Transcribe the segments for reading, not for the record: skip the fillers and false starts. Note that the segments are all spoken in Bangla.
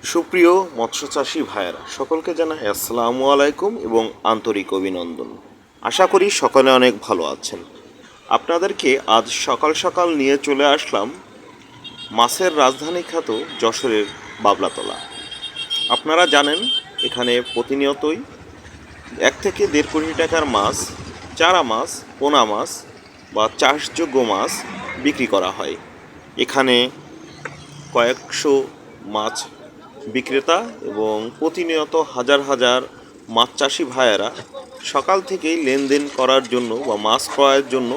সুপ্রিয় মৎস্যচাষী ভাইয়েরা, সকলকে জানাই আসসালামু আলাইকুম এবং আন্তরিক অভিনন্দন। আশা করি সকলে অনেক ভালো আছেন। আপনাদেরকে আজ সকাল সকাল নিয়ে চলে আসলাম মাছের রাজধানী খ্যাত যশোরের বাবলাতলা। আপনারা জানেন এখানে প্রতিনিয়তই 1 থেকে 1.5 কোটি টাকার মাছ, চারা মাছ, পোনা মাছ বা চাষযোগ্য মাছ বিক্রি করা হয়। এখানে কয়েকশো মাছ বিক্রেতা এবং প্রতিনিয়ত হাজার হাজার মাছ চাষি ভাইয়েরা সকাল থেকেই লেনদেন করার জন্য বা মাছ ক্রয়ের জন্য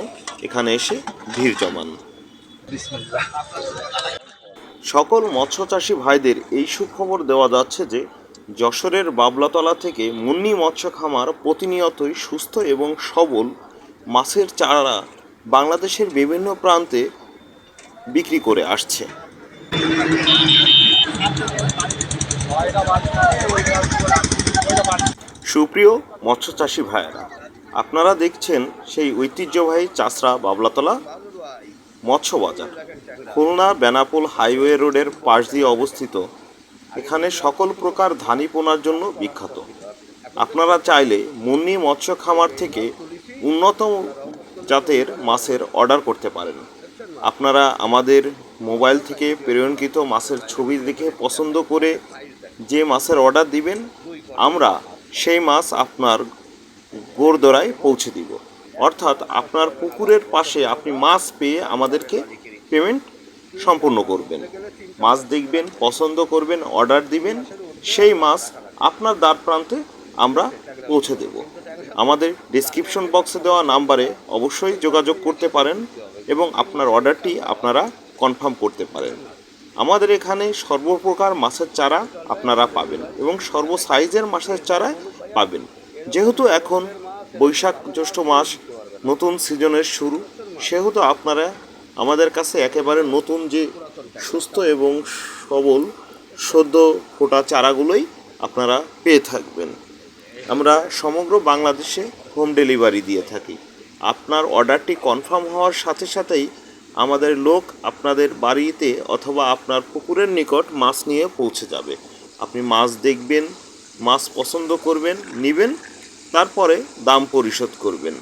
এখানে এসে ভিড় জমান। সকল মৎস্য চাষি ভাইদের এই সুখবর দেওয়া যাচ্ছে যে যশোরের বাবলাতলা থেকে মুন্নি মৎস্য খামার প্রতিনিয়তই সুস্থ এবং সবল মাছের চারা বাংলাদেশের বিভিন্ন প্রান্তে বিক্রি করে আসছে। সুপ্রিয় মৎস্যচাষী ভাইয়েরা, আপনারা দেখছেন সেই ঐতিহ্যবাহী চাষরা বাবলাতলা মৎস্য বাজার, খুলনা বেনাপোল হাইওয়ে রোডের পাশ দিয়ে অবস্থিত। এখানে সকল প্রকার ধানি পোনার জন্য বিখ্যাত। আপনারা চাইলে মুন্নি মৎস্য খামার থেকে উন্নত জাতের মাছের অর্ডার করতে পারেন। আপনারা আমাদের মোবাইল থেকে প্রেরণকৃত মাছের ছবি দেখে পছন্দ করে যে মাছের অর্ডার দিবেন, আমরা সেই মাছ আপনার গোরদোরায় পৌঁছে দিব। অর্থাৎ আপনার পুকুরের পাশে আপনি মাছ পেয়ে আমাদেরকে পেমেন্ট সম্পূর্ণ করবেন। মাছ দেখবেন, পছন্দ করবেন, অর্ডার দিবেন, সেই মাছ আপনার দ্বার প্রান্তে আমরা পৌঁছে দেব। আমাদের ডেসক্রিপশন বক্সে দেওয়া নাম্বারে অবশ্যই যোগাযোগ করতে পারেন এবং আপনার অর্ডারটি আপনারা কনফার্ম করতে পারেন। আমাদের এখানে সর্বপ্রকার মাছের চারা আপনারা পাবেন এবং সর্ব সাইজের মাছের চারা পাবেন। যেহেতু এখন বৈশাখ জ্যৈষ্ঠ মাস নতুন সিজনের শুরু, সেহেতু আপনারা আমাদের কাছে একেবারে নতুন যে সুস্থ এবং সবল সদ্য ফোটা চারাগুলোই আপনারা পেয়ে থাকবেন। আমরা সমগ্র বাংলাদেশে হোম ডেলিভারি দিয়ে থাকি। আপনার অর্ডারটি কনফার্ম হওয়ার সাথে সাথেই আমাদের লোক আপনাদের বাড়িতে অথবা আপনার পুকুরের নিকট মাছ নিয়ে পৌঁছে যাবে। আপনি মাছ দেখবেন, মাছ পছন্দ করবেন, নেবেন, তারপরে দাম পরিশোধ করবেন।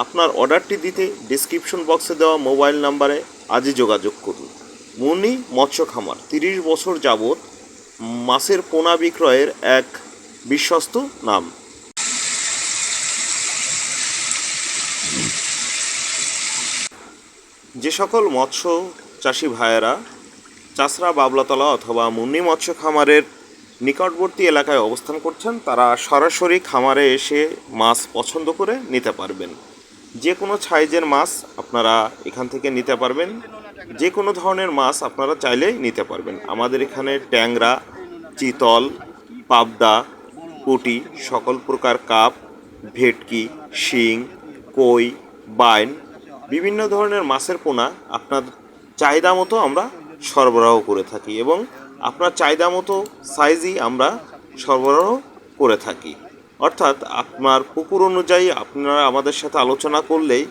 আপনার অর্ডারটি দিতে ডেসক্রিপশন বক্সে দেওয়া মোবাইল নাম্বারে আজই যোগাযোগ করুন। মুন্নি মৎস্য খামার 30 বছর যাবৎ মাছের পোনা বিক্রয়ের এক বিশ্বস্ত নাম। যে সকল মৎস্য চাষি ভাইয়েরা চাষরা বাবলাতলা অথবা মুন্নি মৎস্য খামারের নিকটবর্তী এলাকায় অবস্থান করছেন, তারা সরাসরি খামারে এসে মাছ পছন্দ করে নিতে পারবেন। যে কোনো সাইজের মাছ আপনারা এখান থেকে নিতে পারবেন, যে কোনো ধরনের মাছ আপনারা চাইলেই নিতে পারবেন। আমাদের এখানে ট্যাংরা, চিতল, পাবদা, পুঁটি, সকল প্রকার কাপ, ভেটকি, শিং, কই, বাইন, বিভিন্ন ধরনের মাছের পোনা আপনার চাহিদা মতো আমরা সরবরাহ করে থাকি এবং আপনার চাহিদা মতো সাইজই আমরা সরবরাহ করে থাকি। অর্থাৎ আপনার পুকুর অনুযায়ী আপনারা আমাদের সাথে আলোচনা করলেই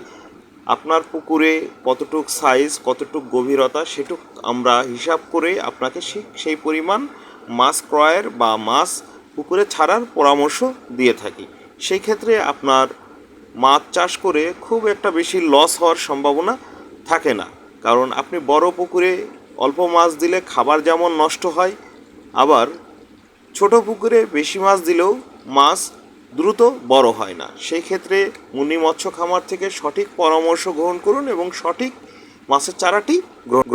আপনার পুকুরে কতটুক সাইজ, কতটুক গভীরতা সেটুক আমরা হিসাব করে আপনাকে সেই পরিমাণ মাছ ক্রয়ের বা মাছ পুকুরে ছাড়ার পরামর্শ দিয়ে থাকি। সেই ক্ষেত্রে আপনার মাছ চাষ করে খুব একটা বেশি লস হওয়ার সম্ভাবনা থাকে না, কারণ আপনি বড় পুকুরে অল্প মাছ দিলে খাবার যেমন নষ্ট হয়, আবার ছোট পুকুরে বেশি মাছ দিলেও মাছ দ্রুত বড় হয় না। সেই ক্ষেত্রে মুন্নি মৎস্য খামার থেকে সঠিক পরামর্শ গ্রহণ করুন এবং সঠিক মাছের চারাটি গ্রহণ করুন।